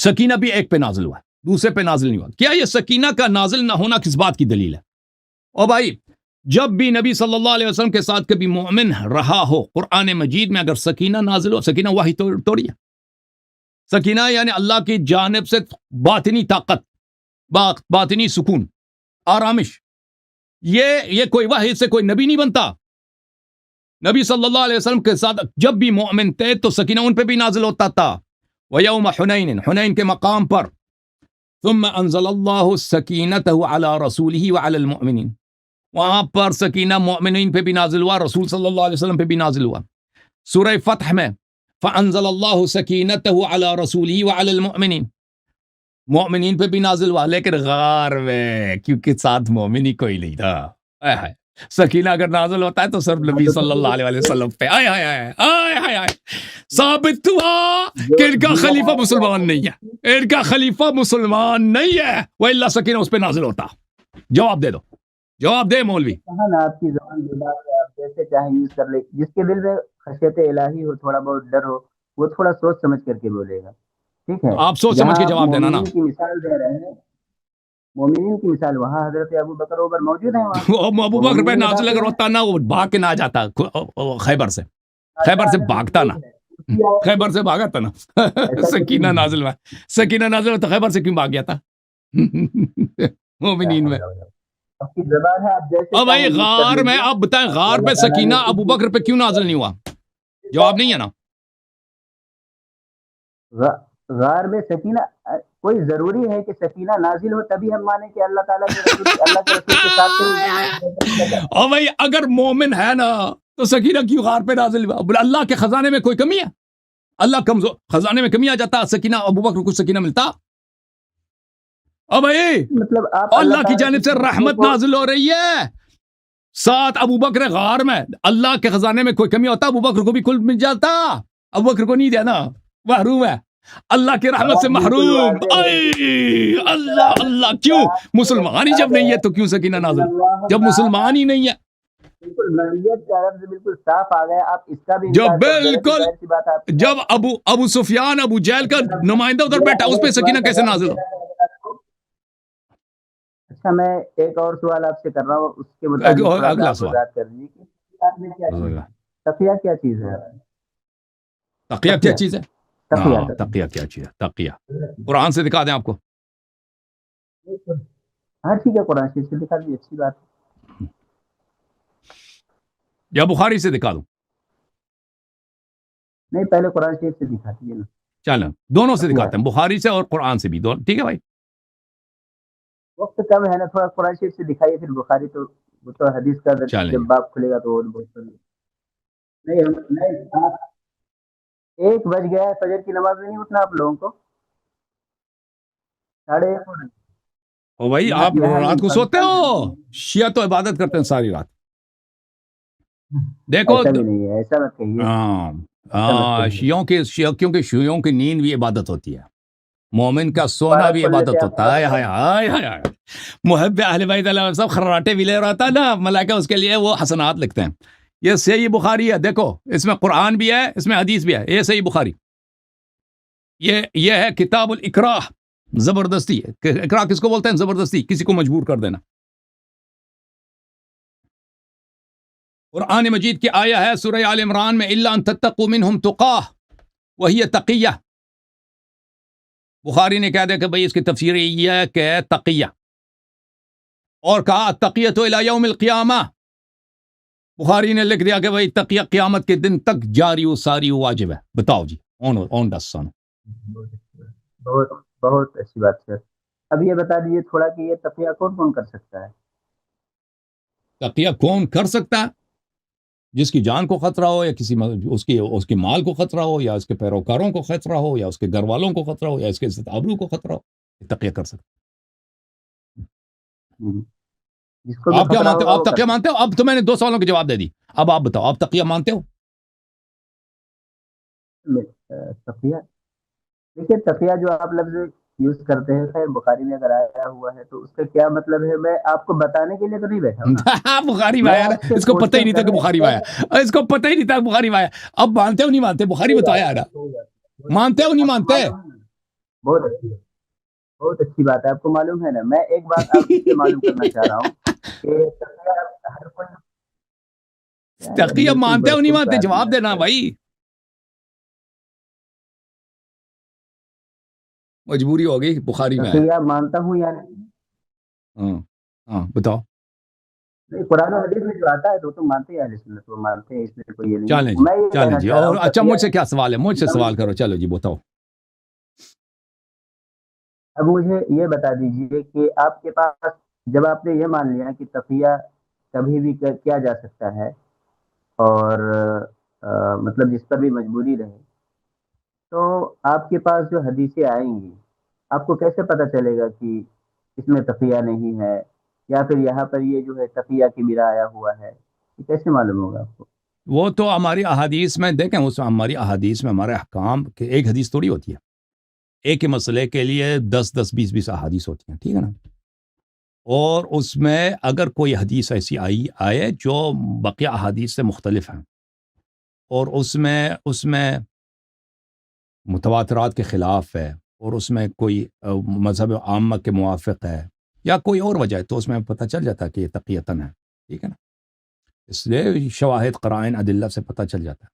A: سکینہ بھی ایک پہ نازل ہوا، دوسرے پہ نازل نہیں ہوا. کیا یہ سکینہ کا نازل نہ ہونا کس بات کی دلیل ہے؟ اور بھائی جب بھی نبی صلی اللہ علیہ وسلم کے ساتھ کبھی مومن رہا ہو قرآن مجید میں اگر سکینہ نازل ہو، سکینہ وحی توڑی ہے. سکینہ یعنی اللہ کی جانب سے باطنی طاقت، باطنی سکون، آرامش. یہ کوئی وحی سے کوئی نبی نہیں بنتا. نبی صلی اللہ علیہ وسلم کے ساتھ جب بھی مومن تھے تو سکینہ ان پہ بھی نازل ہوتا تھا. وَيَوْمَ حُنَيْنٍ، حنین کے مقام پر، ثُمَّ أَنزَلَ اللَّهُ سَكِينَتَهُ عَلَى رَسُولِهِ وَعَلَى الْمُؤْمِنِينَ. وہاں پر سکینہ مومنین پہ بھی نازل ہوا، رسول صلی اللہ علیہ وسلم پہ بھی نازل ہوا. سورہ فتح میں فَأَنزَلَ اللَّهُ سَكِينَتَهُ عَلَى رَسُولِهِ وَعَلَى الْمُؤْمِنِينَ، مومنین پہ بھی نازل ہوا، لیکن غار میں، کیونکہ ساتھ مومن ہی کوئی نہیں تھا. سکینہ اگر نازل ہوتا ہے تو صرف نبی صلی اللہ علیہ وسلم پہ. آئے ہائے ہائے آئے ہائے آئے. ثابت ہوا کہ ان کا خلیفہ مسلمان نہیں ہے، ان کا خلیفہ مسلمان نہیں ہے، وَإِلَّا سکینہ اس پہ نازل ہوتا. جواب دے دو، جواب دے مولوی.
B: آپ کی زبان جو بات ہے آپ جیسے چاہیں یوز کر لیں. جس کے دل میں خشیت الہی ہو، تھوڑا بہت ڈر ہو، وہ تھوڑا سوچ سمجھ کر کے بولے گا. ٹھیک ہے،
A: آپ سوچ سمجھ کے جواب دینا نا.
B: مومنین کی مثال دے رہے ہیں، مومنین کی مثال وہاں حضرت ابو بکر عمر موجود ہیں وہاں.
A: وہ ابو بکر پہ نازل اگر ہوتا نا، وہ بھاگ کے نہ جاتا خیبر سے، خیبر سے بھاگتا نا، خیبر سے بھاگا تھا نا. سکینہ نازل ہوا، سکینہ نازل ہوا تو خیبر سے کیوں بھاگ گیا تھا مومنین میں؟ اب بھائی غار میں آپ بتائیں، غار پہ سکینہ ابو بکر پہ کیوں نازل نہیں ہوا؟ جواب نہیں ہے نا.
B: غار میں سکینہ کوئی ضروری ہے کہ سکینہ نازل ہو تبھی ہم مانیں کہ اللہ تعالیٰ کے رسول کے ساتھ.
A: اور بھائی اگر مومن ہے نا تو سکینہ کیوں غار پہ نازل ہوا؟ بولے اللہ کے خزانے میں کوئی کمی ہے؟ اللہ کمزور، خزانے میں کمی آ جاتا، سکینہ ابو بکر کو سکینہ ملتا. اب بھائی
B: مطلب
A: اللہ کی جانب سے رحمت نازل ہو رہی ہے، ساتھ ابو بکر غار میں، اللہ کے خزانے میں کوئی کمی ہوتا ابو بکر کو بھی کل مل جاتا، ابو بکر کو نہیں دیا نا، محروم ہے اللہ کی رحمت سے، محروم. اللہ اللہ، کیوں مسلمان ہی جب نہیں ہے تو کیوں سکینہ نازل؟ جب مسلمان ہی نہیں ہے،
B: بالکل نبیت کا لفظ بالکل صاف آ گیا. آپ اس کا بھی
A: جو بالکل جب ابو سفیان ابو جہل کا نمائندہ ادھر بیٹھا، اس پہ سکینہ کیسے نازل ہو؟
B: اچھا میں ایک اور سوال آپ سے کر رہا ہوں، اس کے مطابق
A: اگلا سوال.
B: کر دیجیے. تقیہ کیا چیز ہے؟
A: تقیہ کیا چیز ہے؟
B: تقیہ
A: تقیہ کیا چیز ہے؟ تقیہ قرآن سے دکھا دیں آپ کو.
B: ہاں ٹھیک ہے، قرآن شریف سے دکھا دیجیے، اچھی بات ہے.
A: یا بخاری سے دکھا دوں؟
B: نہیں، پہلے قرآن شریف سے دکھا دیجیے نا.
A: چلو دونوں سے دکھاتے ہیں، بخاری سے اور قرآن سے بھی، دونوں. ٹھیک ہے بھائی،
B: وقت کم ہے نا، تھوڑا قرآن شریف سے دکھائیے، پھر بخاری تو وہ تو حدیث کا جب باب کھلے گا تو وہ بہت نہیں. 1 بج گیا ہے، فجر کی نماز میں نہیں اٹھنا آپ لوگوں کو. 1:30.
A: او بھائی آپ رات کو سوتے ہو؟ شیعہ تو عبادت کرتے ہیں ساری رات. دیکھو
B: ایسا بھی نہیں ہے، ایسا مت کہیے.
A: کیونکہ شیعوں کی نیند بھی عبادت ہوتی ہے، مومن کا سونا بھی عبادت ہوتا ہے. محب اہل بیت علیہ السلام خراٹے بھی لے رہا تھا نا، ملائکہ اس کے لیے وہ حسنات لکھتے ہیں. یہ صحیح بخاری ہے، دیکھو اس میں قرآن بھی ہے، اس میں حدیث بھی ہے. یہ صحیح بخاری، یہ ہے کتاب الاکراہ، زبردستی ہے. اکراہ کس کو بولتے ہیں؟ زبردستی، کسی کو مجبور کر دینا. قرآن مجید کی آیہ ہے سورہ آل عمران میں، الا ان تتقوا منہم تقاہ وہی تقیہ. بخاری نے کہہ دیا کہ بھئی اس کی تفسیر یہ ہے کہ تقیہ، اور کہا تقیۃ الی یوم القیامہ. بخاری نے لکھ دیا کہ بھئی تقیہ قیامت کے دن تک جاری و ساری واجب ہے. بتاؤ جی، اون دا سن.
B: بہت اچھی بات ہے. اب یہ بتا دیجیے تھوڑا کہ یہ تقیہ کون کون کر سکتا ہے؟
A: تقیہ کون کر سکتا ہے؟ جس کی جان کو خطرہ ہو، یا کسی اس کے مال کو خطرہ ہو، یا اس کے پیروکاروں کو خطرہ ہو، یا اس کے گھر والوں کو خطرہ ہو، یا اس کے عزت آبرو کو خطرہ ہو، تقیہ کر سکتا. آپ کیا مانتے ہو؟ آپ تقیہ مانتے ہو؟ اب تو میں نے 2 سوالوں کے جواب دے دی، اب آپ بتاؤ آپ تقیہ مانتے ہو؟
B: تقیہ دیکھیے تقیہ جو آپ لفظ یوز کرتے ہیں، خیر بخاری میں اگر آیا ہوا ہے تو اس کا کیا مطلب ہے، میں آپ کو بتانے کے لیے تو نہیں بیٹھا ہوں نا،
A: بخاری میں
B: میں
A: آیا نا،
B: آپ سے
A: اس کو پتہ ہی
B: کوشچن
A: نہیں تھا
B: کر
A: کہ
B: رہا
A: بخاری میں
B: ہوں.
A: آیا، اس کو پتہ ہی نہیں تھا کہ بخاری میں آیا. اب مانتے ہو نہیں مانتے؟ بخاری میں تو آیا نا. مانتے ہو نہیں
B: آپ کو
A: مانتے؟
B: معلوم ہے نا، بہت اچھی ہے، بہت اچھی بات ہے. آپ کو معلوم ہے نا، میں ایک بات آپ سے معلوم کرنا چاہ رہا ہوں کہ تقیہ ہر کوئی یار
A: تقی اب
B: بالکل
A: مانتے ہو نہیں
B: بدخلق
A: مانتے؟
B: آدمی
A: جواب دینا
B: ہے.
A: بھائی. مجبوری ہو گئی، بخاری میں آیا.
B: تقیہ مانتا ہوں یا نہیں،
A: ہاں ہاں بتاؤ.
B: نہیں قرآن و حدیث میں جو آتا ہے تو مانتے ہیں، اہل سنت وہ مانتے ہیں، اس میں کوئی یہ نہیں
A: چلیں
B: ہے.
A: جی،
B: میں یہ
A: چلیں
B: کہنا
A: جی.
B: چاہ رہا
A: اور
B: ہوں
A: اچھا
B: تقیہ
A: مجھ سے کیا سوال ہے؟ مجھ سے سوال کرو. چلو جی بتاؤ.
B: اب مجھے یہ بتا دیجئے کہ آپ کے پاس جب آپ نے یہ مان لیا کہ تقیہ کبھی بھی کیا جا سکتا ہے اور مطلب جس پر بھی مجبوری رہے، تو آپ کے پاس جو حدیثیں آئیں گی آپ کو کیسے پتہ چلے گا کہ اس میں تقیہ نہیں ہے، یا پھر یہاں پر یہ جو ہے تقیہ کی بنا آیا ہوا ہے، یہ کیسے معلوم ہوگا آپ کو؟
A: وہ تو ہماری احادیث میں دیکھیں، اس ہماری احادیث میں ہمارے احکام کہ ایک حدیث تھوڑی ہوتی ہے. ایک ہی مسئلے کے لیے 10 10 20 20 احادیث ہوتی ہیں، ٹھیک ہے نا. اور اس میں اگر کوئی حدیث ایسی آئے جو بقیہ احادیث سے مختلف ہیں، اور اس میں متواترات کے خلاف ہے، اور اس میں کوئی مذہب عامہ کے موافق ہے یا کوئی اور وجہ ہے، تو اس میں پتہ چل جاتا ہے کہ یہ تقیتاً ہے. ٹھیک ہے نا. اس لیے شواہد قرائن ادلہ سے پتہ چل جاتا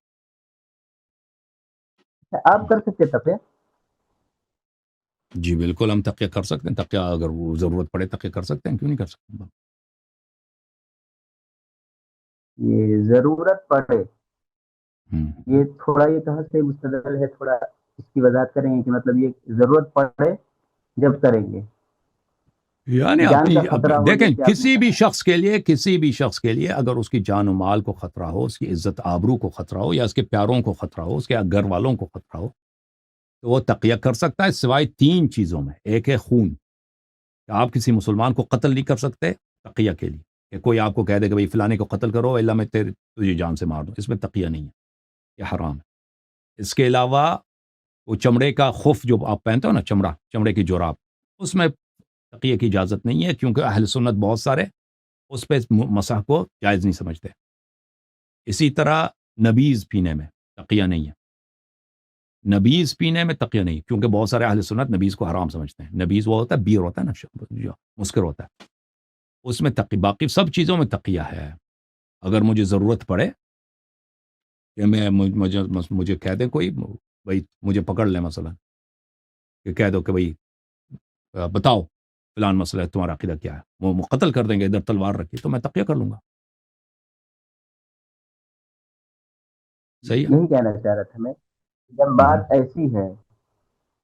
B: آپ کر سکتے تقیہ؟
A: ہے. جی بالکل، ہم تقیہ کر سکتے ہیں. تقیہ اگر وہ ضرورت پڑے تقیہ کر سکتے ہیں، کیوں نہیں کر سکتے؟
B: یہ ضرورت پڑے،
A: ہم۔
B: یہ تھوڑا یہ کہاں سے مستدل ہے، تھوڑا اس کی وضاحت کریں گے کہ مطلب یہ ضرورت پڑے جب کریں گے،
A: یعنی
B: جان کا
A: اب
B: خطرہ ہو
A: دیکھیں،
B: جیسے آپ نے
A: کسی بھی
B: کہا.
A: شخص کے لیے اگر اس کی جان و مال کو خطرہ ہو، اس کی عزت آبرو کو خطرہ ہو، یا اس کے پیاروں کو خطرہ ہو، اس کے گھر والوں کو خطرہ ہو، تو وہ تقیہ کر سکتا ہے، سوائے 3 چیزوں میں. ایک ہے خون، کہ آپ کسی مسلمان کو قتل نہیں کر سکتے تقیہ کے لیے، کہ کوئی آپ کو کہہ دے کہ بھئی فلانے کو قتل کرو اللہ میں تجھے جان سے مار دوں، اس میں تقیہ نہیں ہے، یہ حرام ہے. اس کے علاوہ وہ چمڑے کا خف جو آپ پہنتے ہو نا، چمڑے کی جوراب، اس میں تقیہ کی اجازت نہیں ہے، کیونکہ اہل سنت بہت سارے اس پہ مسح کو جائز نہیں سمجھتے. اسی طرح نبیذ پینے میں تقیہ نہیں ہے. نبیذ پینے میں تقیہ نہیں، کیونکہ بہت سارے اہل سنت نبیذ کو حرام سمجھتے ہیں. نبیذ وہ ہوتا ہے، بیر ہوتا ہے نا، جو مسکر ہوتا ہے، اس میں تقیہ. باقی سب چیزوں میں تقیہ ہے. اگر مجھے ضرورت پڑے کہ مجھے کہہ دیں کوئی بھائی، مجھے پکڑ لیں مثلا، کہ کہہ دو کہ بھائی بتاؤ فلان مسئلہ ہے، تمہارا عقیدہ کیا ہے، وہ قتل کر دیں گے، ادھر تلوار رکھی، تو میں تقیہ کر لوں گا. صحیح ہے.
B: یہی کہنا چاہ رہا تھا میں، جب
A: ہم۔
B: بات ایسی ہے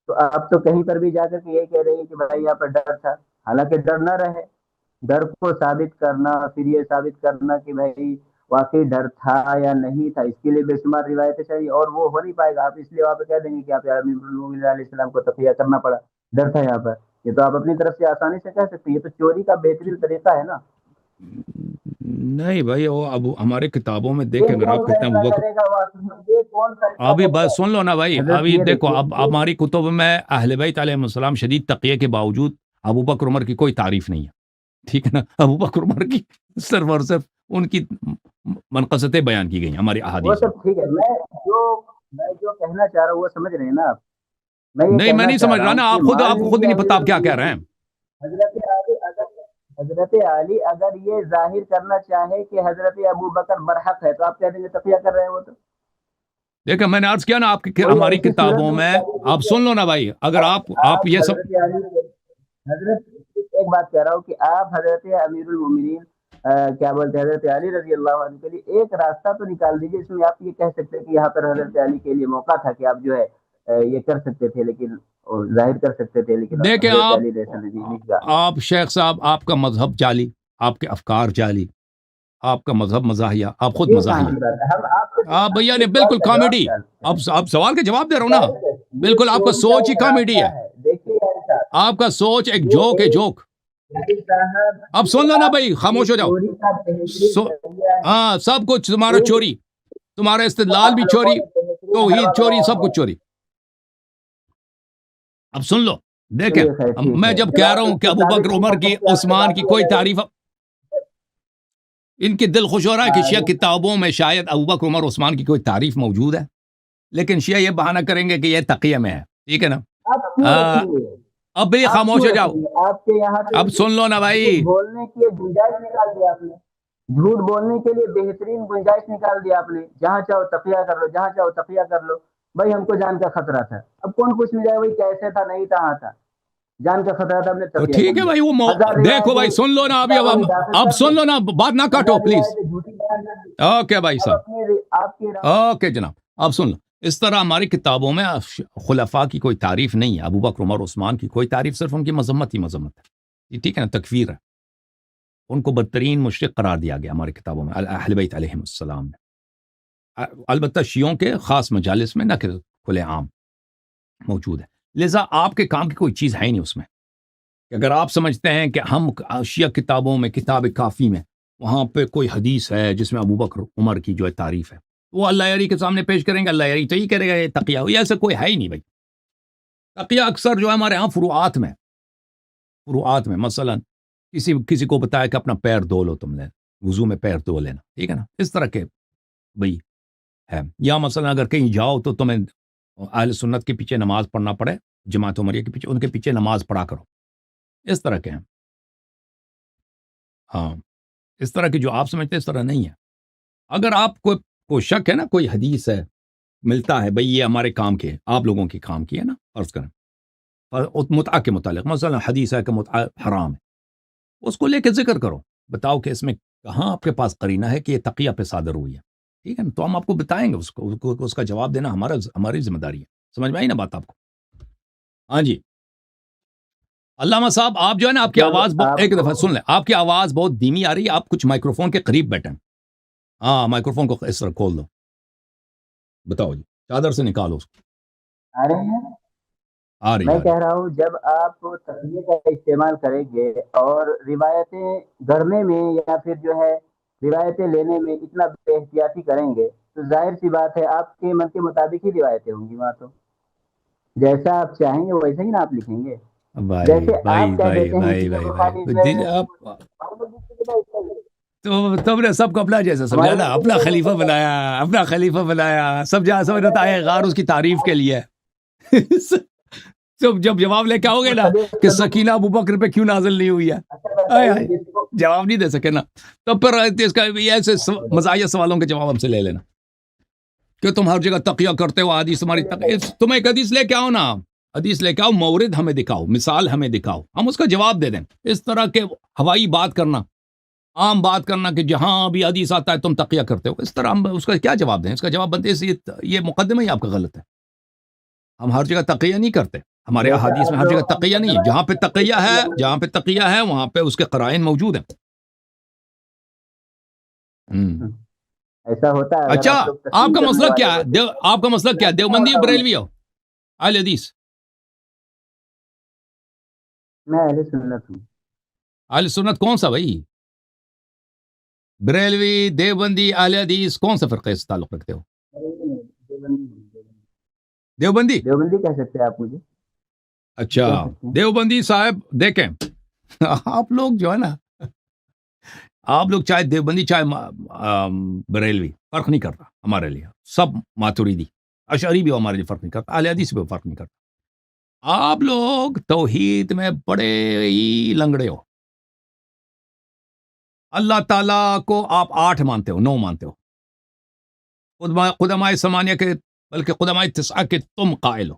B: تو آپ تو کہیں پر بھی جا کر کے یہ کہہ رہے ہیں کہ بھائی یہاں پر ڈر تھا، حالانکہ ڈر نہ رہے. ڈر کو ثابت کرنا، پھر یہ ثابت کرنا کہ بھائی واقعی ڈر تھا یا نہیں تھا، اس کے لیے بے شمار روایتیں چاہیے، اور وہ ہو نہیں پائے گا. آپ اس لیے وہاں پہ کہہ دیں گے کہ آپ امیر المومنین علیہ السلام کو تقیہ کرنا پڑا، ڈر تھا یہاں پر. یہ تو آپ اپنی طرف سے آسانی سے کہہ سکتے ہیں، یہ تو چوری کا بہترین طریقہ ہے نا.
A: نہیں بھائی، وہ اب ہمارے کتابوں میں
B: یہ
A: دیکھیں، اگر آپ
B: کون
A: کہتے ہیں
B: فیصلہ
A: ابو بکر،
B: کرے گا یہ کون فیصلہ
A: ابھی
B: کرے گا؟
A: بس سن لو نا بھائی.
B: حضرت
A: ابھی
B: یہ
A: دیکھو،
B: دیکھیے
A: اب ہماری کتب میں اہل بیت علیہ السلام شدید تقیہ کے باوجود ابو بکر عمر کی کوئی تعریف نہیں ہے. ٹھیک ہے نا. ابو بکر عمر کی صرف اور صرف ان کی منقصتیں بیان کی گئی ہیں ہماری
B: وہ
A: احادیث میں.
B: سب ٹھیک ہے، میں جو کہنا چاہ رہا ہوں وہ سمجھ رہے ہیں نا آپ. میں یہ
A: نہیں، میں
B: کہنا
A: نہیں
B: چاہ
A: سمجھ
B: رہا
A: رہا
B: ہوں
A: نا.
B: کہ
A: آپ خود
B: مان
A: ہی
B: لیجیے
A: نہیں پتا
B: امیر
A: آپ کیا کہہ رہے ہیں.
B: المومنین حضرت علی اگر یہ ظاہر کرنا چاہے کہ حضرت ابو بکر برحق ہے تو آپ کہہ دیں گے تقیہ کر رہے ہیں. وہ تو
A: دیکھیں، میں نے عرض کیا نا آپ کی
B: کوئی
A: ہماری
B: ایسی صورت
A: کتابوں
B: بھی
A: میں.
B: نکالی
A: آپ
B: دیجیے.
A: سن لو نا بھائی، اگر آپ
B: آپ
A: یہ سب.
B: حضرت علی حضرت ایک بات کہہ رہا ہوں کہ آپ حضرت امیر المومنین کیا بولتے ہیں حضرت علی رضی اللہ عنہ کے لیے ایک راستہ تو نکال دیجیے اس میں آپ یہ کہہ سکتے ہیں کہ یہاں پر حضرت علی کے لیے موقع تھا کہ آپ جو ہے یہ کر سکتے تھے، لیکن اور ظاہر کر سکتے تھے، لیکن
A: دیکھیں
B: حضرت علی جیسا نہیں کہا.
A: آپ شیخ صاحب، آپ کا مذہب جعلی، آپ کے افکار جعلی، آپ کا مذہب مزاحیہ، آپ خود
B: یہ کہاں
A: مزاحیہ.
B: کی بات ہے؟ ہم آپ
A: آپ بھیا
B: کے
A: نے
B: سوال
A: بالکل
B: کا جواب
A: کامیڈی.
B: نکالتے
A: اب
B: ہیں.
A: آپ سوال کا جواب دے رہا ہوں نا.
B: ظاہر ہے، یہ
A: بالکل آپ کا
B: چوری کا
A: سوچ ہی
B: ایک
A: کامیڈی
B: راستہ
A: ہے.
B: ہے. دیکھیے یار صاحب،
A: آپ کا سوچ ایک
B: یہ
A: جوک ہے،
B: ایک
A: جوک.
B: صاحب
A: اب سن لو
B: یہ
A: نا
B: آپ
A: بھائی،
B: یہ
A: خاموش ہو جاؤ.
B: چوری کا بہترین
A: سو
B: ذریعہ ہے.
A: ہاں، سب کچھ تمہارا
B: ایک
A: چوری، تمہارا
B: وہ
A: استدلال
B: آپ
A: بھی
B: لوگوں
A: چوری،
B: نے بہترین
A: توحید
B: حلوہ
A: چوری،
B: بنایا
A: سب
B: ہے.
A: کچھ چوری. اب سن لو دیکھیں
B: چلیے خیر ٹھیک
A: میں
B: ہے
A: جب
B: جب
A: کہہ
B: آپ
A: رہا ہوں
B: اس
A: کہ
B: کے
A: ابو
B: ثابت
A: بکر
B: نہیں
A: عمر
B: کر
A: کی
B: سکتے آپ سے
A: عثمان
B: بات
A: کی
B: کیا
A: کوئی
B: جائے
A: تعریف ان کی دل خوش ہو رہا ہے کہ شیعہ
B: گا
A: کتابوں میں شاید ابو بکر عمر عثمان کی کوئی تعریف موجود ہے لیکن شیعہ یہ بہانہ کریں گے کہ یہ تقیہ میں ہے ٹھیک ہے نا
B: آپ کیوں رکھیں گے
A: اب بھی
B: آپ
A: خاموش
B: کیوں
A: ہو
B: رکھیں
A: جاؤ
B: گے آپ کے یہاں پہ
A: اب سن لو نا بھائی
B: جھوٹ بولنے کی گنجائش نکال دی آپ نے جھوٹ بولنے کے لیے بہترین گنجائش نکال دی آپ نے جہاں چاہو تقیہ کر لو جہاں چاہو تقیہ کر لو بھائی ہم کو جان کا خطرہ تھا اب کون پوچھ جائے بھائی کیسے تھا نہیں تھا ہاں تھا جان کا خطرہ تھا ہم نے
A: تو
B: تقیہ
A: ٹھیک
B: کر
A: ہے
B: لیا
A: بھائی وہ
B: ہزار
A: دیکھو بھائی
B: روایتیں
A: سن لو نا ابھی
B: کتابوں میں داخل
A: اب
B: کر
A: سن
B: دی
A: لو نا بات نہ کاٹو
B: ہزار
A: پلیز
B: روایتیں جھوٹی بیان کر دی
A: اوکے بھائی
B: اب
A: صاحب
B: اپنی آپ کی
A: اوکے جناب اب سن لو اس طرح ہماری کتابوں میں خلفاء کی کوئی تعریف نہیں ہے ابو بکر عمر عثمان کی کوئی تعریف صرف ان کی مذمت ہی مذمت ہے ٹھیک ہے نا تکفیر ہے ان کو بدترین مشرک قرار دیا گیا ہماری کتابوں میں اہل بیت علیہم السلام میں البتہ شیعوں کے خاص مجالس میں نہ کہ کھلے عام موجود ہے لہذا آپ کے کام کی کوئی چیز ہے ہی نہیں اس میں کہ اگر آپ سمجھتے ہیں کہ ہم شیعہ کتابوں میں کتاب کافی میں وہاں پہ کوئی حدیث ہے جس میں ابو بکر عمر کی جو ہے تعریف ہے وہ اللہ یاری کے سامنے پیش کریں گے اللہ یاری تو یہ کرے گا یہ تقیہ یہ ایسا کوئی ہے ہی نہیں بھائی تقیہ اکثر جو ہے ہمارے ہاں فروعات میں مثلا کسی کو بتایا کہ اپنا پیر دھو لو تم نے وضو میں پیر دھو لینا ٹھیک ہے نا اس طرح کے بھائی ہے یا مثلا اگر کہیں جاؤ تو تمہیں اہل سنت کے پیچھے نماز پڑھنا پڑے جماعت عمریہ کے پیچھے ان کے پیچھے نماز پڑھا کرو اس طرح کے ہیں ہاں اس طرح کی جو آپ سمجھتے ہیں اس طرح نہیں ہے اگر آپ کو شک ہے نا کوئی حدیث ہے ملتا ہے بھئی یہ ہمارے کام کے آپ لوگوں کی کام کی ہے نا فرض کریں متعہ کے متعلق مثلا حدیث ہے کہ متعہ حرام ہے اس کو لے کے ذکر کرو بتاؤ کہ اس میں کہاں آپ کے پاس قرینہ ہے کہ یہ تقیہ پہ صادر ہوئی ہے ٹھیک ہے نا تو ہم آپ کو بتائیں گے اس کا جواب دینا ہماری ذمہ داری ہے سمجھ میں آئی نا بات آپ کو ہاں جی علامہ صاحب آپ جو ہے نا آپ کی آواز ایک دفعہ سن لیں آپ کی آواز بہت دھیمی آ رہی ہے آپ کچھ مائکروفون کے قریب بیٹھیں ہاں مائکروفون کو اس طرح کھول دو بتاؤ جی چادر سے نکالو اس کو
B: آ رہے ہیں
A: آ رہی
B: میں
A: آ رہی
B: کہہ رہا ہوں جب آپ تقیہ کا استعمال کریں گے اور روایتیں گھڑنے میں یا پھر جو ہے روایتیں لینے میں اتنا بے احتیاطی کریں گے تو ظاہر سی بات ہے آپ کے من کے مطابق ہی روایتیں ہوں گی وہاں تو جیسا آپ چاہیں گے ویسا ہی نا آپ لکھیں گے
A: بھائی
B: جیسے
A: بھائی
B: آپ کہہ
A: بھائی
B: دیتے ہیں
A: بھائی
B: کہ
A: بھائی
B: بخاری
A: بھائی آپ تو تم نے سب کو اپنا جیسا سمجھا نا اپنا خلیفہ بنایا سب جہاں سمجھتا ہے غار اس کی تعریف کے لیے تو جب جواب لے کے آؤ گے نا کہ سکینہ ابو بکر پہ کیوں نازل نہیں ہوئی ہے جواب نہیں دے سکے نا تو پھر اس کا ایسے مزاحیہ سوالوں کے جواب ہم سے لے لینا کہ تم ہر جگہ تقیہ کرتے ہو حدیث تمہاری تم ایک حدیث لے کے آؤ نا حدیث لے کے آؤ مورد ہمیں دکھاؤ مثال ہمیں دکھاؤ ہم اس کا جواب دے دیں اس طرح کے ہوائی بات کرنا عام بات کرنا کہ جہاں بھی حدیث آتا ہے تم تقیہ کرتے ہو اس طرح ہم اس کا کیا جواب دیں اس کا جواب بنتے یہ مقدمہ ہی آپ کا غلط ہے ہم ہر جگہ تقیہ نہیں کرتے ہمارے احادیث میں ہر جگہ تقیہ نہیں ہے جہاں پہ تقیہ ہے وہاں پہ اس کے قرائن موجود ہیں
B: ایسا ہوتا ہے
A: اچھا آپ کا مسلک کیا ہے آپ کا مسلک کیا ہے دیوبندی بریلوی ہو اہل حدیث
B: میں اہل سنت ہوں
A: اہل سنت کون سا بھائی بریلوی دیوبندی اہل حدیث کون سا فرقے سے تعلق رکھتے ہو دیوبندی
B: کہہ سکتے ہیں آپ مجھے
A: اچھا دیوبندی صاحب دیکھیں آپ لوگ جو ہے نا آپ لوگ چاہے دیوبندی چاہے بریلوی فرق نہیں کرتا ہمارے لیے سب ماتوریدی اشعری بھی ہمارے لیے فرق نہیں کرتا اہل حدیث بھی فرق نہیں کرتا آپ لوگ توحید میں بڑے ہی لنگڑے ہو اللہ تعالیٰ کو آپ 8 مانتے ہو 9 مانتے ہو قدماء ثمانیہ کے بلکہ قدماء تسعہ کے تم قائل ہو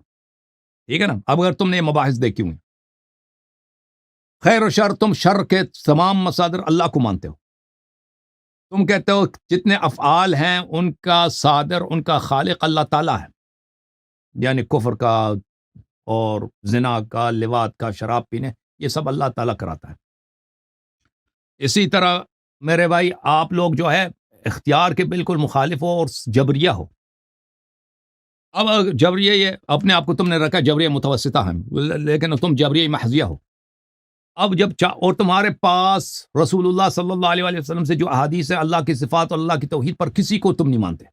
A: ٹھیک ہے نا اب اگر تم نے یہ مباحث دیکھی ہوئی خیر و شر تم شر کے تمام مصادر اللہ کو مانتے ہو تم کہتے ہو جتنے افعال ہیں ان کا صادر ان کا خالق اللہ تعالیٰ ہے یعنی کفر کا اور زنا کا لواط کا شراب پینے یہ سب اللہ تعالیٰ کراتا ہے اسی طرح میرے بھائی آپ لوگ جو ہے اختیار کے بالکل مخالف ہو اور جبریہ ہو اب جبریہ یہ اپنے آپ کو تم نے رکھا جبریہ متوسطہ ہیں لیکن تم جبریہ محضیہ ہو اب جب اور تمہارے پاس رسول اللہ صلی اللہ علیہ وسلم سے جو احادیث ہے اللہ کی صفات اور اللہ کی توحید پر کسی کو تم نہیں مانتے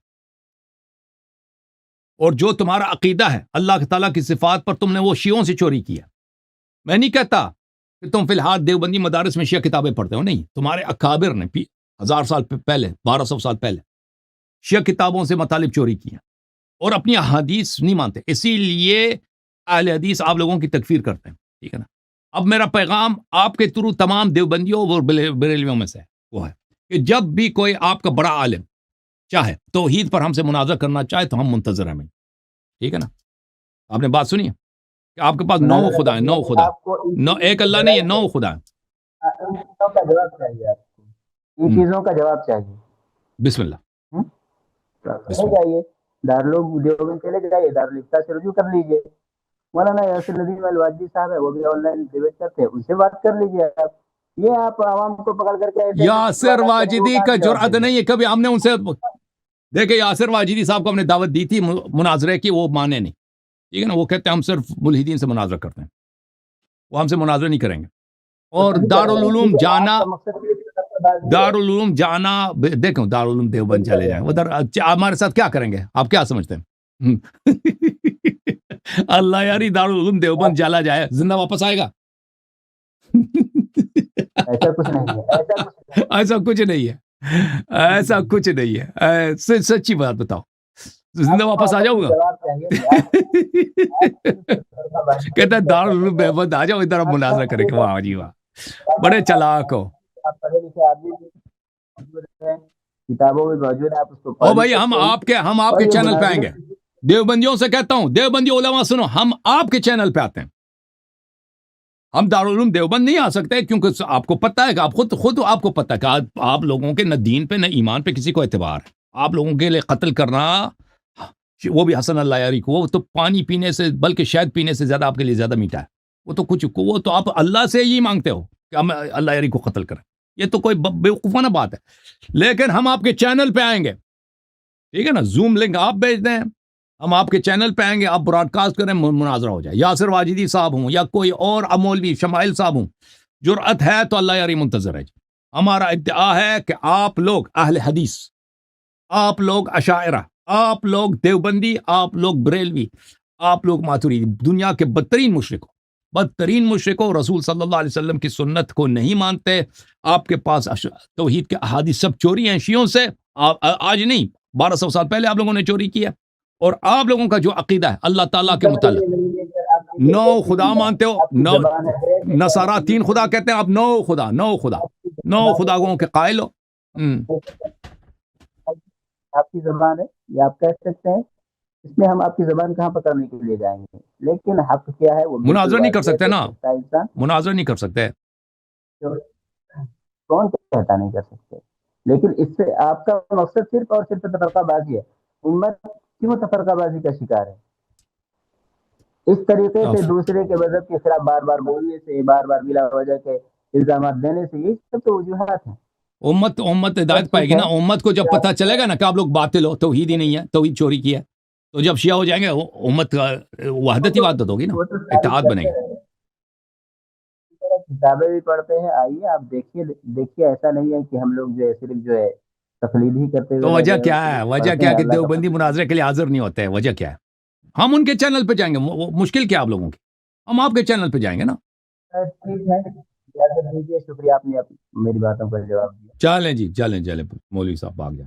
A: اور جو تمہارا عقیدہ ہے اللہ تعالیٰ کی صفات پر، تم نے وہ شیعوں سے چوری کیا. میں نہیں کہتا کہ تم فی الحال دیوبندی مدارس میں شیعہ کتابیں پڑھتے ہو، نہیں، تمہارے اکابر نے 1000 سال پہلے، 1200 سال پہلے شیعہ کتابوں سے مطالب چوری کیا اور اپنی احادیث نہیں مانتے، اسی لیے اہل حدیث آپ لوگوں کی تکفیر کرتے ہیں. ٹھیک ہے نا؟ اب میرا پیغام آپ کے تھرو تمام دیوبندیوں اور بریلویوں میں سے وہ ہے کہ جب بھی کوئی آپ کا بڑا عالم چاہے توحید پر ہم سے مناظرہ کرنا چاہے تو ہم منتظر ہیں. ٹھیک ہے نا؟ آپ نے بات سنی ہے کہ آپ کے پاس 9 خدا ہیں، 9 خدا، ایک اللہ نہیں ہے، 9 خدا ہیں.
B: ان چیزوں کا جواب چاہیے آپ کو، ان چیزوں کا جواب چاہیے.
A: بسم اللہ.
B: چلے جائیے دارالعلوم دیوبند، چلے جائیے دارالفتہ سے رجوع کر لیجیے. مولانا یاسر ندیم الواجدی صاحب ہے، وہ بھی آن لائن ڈیبیٹ کرتے ہیں، ان سے بات کر لیجیے. آپ عوام کو پکڑ کر کے
A: یاسر واجدی کا جرأت نہیں ہے، کبھی ہم نے ان سے دیکھیں یاسر واجدی صاحب کو ہم نے دعوت دی تھی مناظرے کی، وہ مانے نہیں. ٹھیک ہے نا؟ وہ کہتے ہیں ہم صرف ملحدین سے مناظرہ کرتے ہیں، وہ ہم سے مناظرہ نہیں کریں گے. اور دارالعلوم جانا دیکھو، دارالعلوم دیوبند چلے جائیں ادھر، ہمارے ساتھ کیا کریں گے؟ آپ کیا سمجھتے ہیں؟ اللہ یاری دارالعلوم دیوبند چلا جائے زندہ واپس آئے گا؟
B: ایسا کچھ نہیں ہے،
A: ایسا کچھ نہیں ہے، ایسا کچھ نہیں ہے. سچی بات بتاؤ، زندہ واپس آ جاؤں گا؟ کہتا ہے دارالعلوم دیوبند آ جاؤ ادھر، ہم مناظرہ کریں گے. واہ جی واہ، بڑے چلاک ہو.
B: کتابوں میں موجود ہے، آپ اس کو
A: او بھائی، ہم آپ کے چینل پہ آئیں گے. دیوبندیوں سے کہتا ہوں، دیوبندی علماء سنو، ہم آپ کے چینل پہ آتے ہیں. ہم دارالعلوم دیوبند نہیں آ سکتے کیونکہ آپ کو پتہ ہے کہ آپ خود آپ کو پتہ ہے کہ آپ لوگوں کے نہ دین پہ نہ ایمان پہ کسی کو اعتبار ہے. آپ لوگوں کے لیے قتل کرنا، وہ بھی حسن اللہ یاری کو، وہ تو پانی پینے سے بلکہ شہد پینے سے زیادہ آپ کے لیے زیادہ میٹھا ہے. وہ تو آپ اللہ سے ہی مانگتے ہو کہ ہم اللہ یاری کو قتل کریں. یہ تو کوئی بیوقوفانہ بات ہے. لیکن ہم آپ کے چینل پہ آئیں گے. ٹھیک ہے نا؟ زوم لنک آپ بھیج دیں، ہم آپ کے چینل پہ آئیں گے، آپ براڈ کاسٹ کریں، مناظرہ ہو جائے. یاسر واجدی صاحب ہوں یا کوئی اور مولوی شمائل صاحب ہوں، جرأت ہے تو اللہ یاری منتظر ہے. ہمارا ادعا ہے کہ آپ لوگ اہل حدیث، آپ لوگ اشاعرہ، آپ لوگ دیوبندی، آپ لوگ بریلوی، آپ لوگ ماتوریدی، دنیا کے بدترین مشرکوں رسول صلی اللہ علیہ وسلم کی سنت کو نہیں مانتے. آپ کے پاس توحید کے احادیث سب چوری ہیں شیعوں سے. آج نہیں، 1200 سال پہلے آپ لوگوں نے چوری کیا. اور آپ لوگوں کا جو عقیدہ ہے اللہ تعالیٰ کے متعلق، 9 خدا مانتے ہو. نصارہ 3 خدا کہتے ہیں، آپ 9 خداؤں کے قائل ہو.
B: آپ کی زبان ہے، یہ آپ کہہ سکتے ہیں، اس میں ہم آپ کی زبان کہاں پکڑنے کے لیے جائیں گے. لیکن حق کیا ہے وہ
A: مناظرہ نہیں کر سکتے نا، مناظرہ نہیں کر سکتے.
B: کون کہتا نہیں کر سکتے؟ لیکن اس سے آپ کا مقصد صرف اور صرف تفرقہ بازی ہے. امت کیوں تفرقہ بازی کا شکار ہے؟ اس طریقے سے دوسرے کے مذہب کے خلاف بار بار بولنے سے، بار بار بلا وجہ کے الزامات دینے سے، یہ سب تو وجوہات ہیں.
A: امت ہدایت پائے گی نا. امت کو جب پتہ چلے گا نا کہ آپ لوگ باطل ہو، توحید ہی نہیں ہے، توحید چوری کی ہے، تو جب شیعہ ہو جائیں گے امت کا وحدت ہی وحدت ہوگی نا، اتحاد بنے گا.
B: کتابیں بھی پڑھتے ہیں، آئیے آپ دیکھیے. ایسا نہیں ہے کہ ہم لوگ جو ہے صرف جو ہے تقلید ہی کرتے
A: تو وجہ کیا ہے؟ وجہ کیا کہ دیوبندی مناظرے کے لیے حاضر نہیں ہوتے ہیں؟ وجہ کیا ہے؟ ہم ان کے چینل پہ جائیں گے. مشکل کیا آپ لوگوں کی؟ ہم آپ کے چینل پہ جائیں گے نا.
B: ٹھیک ہے، اجازت دیجیے. شکریہ، آپ نے میری باتوں پر جواب دیا.
A: چلیں جی، چلیں مولوی صاحب آ گیا.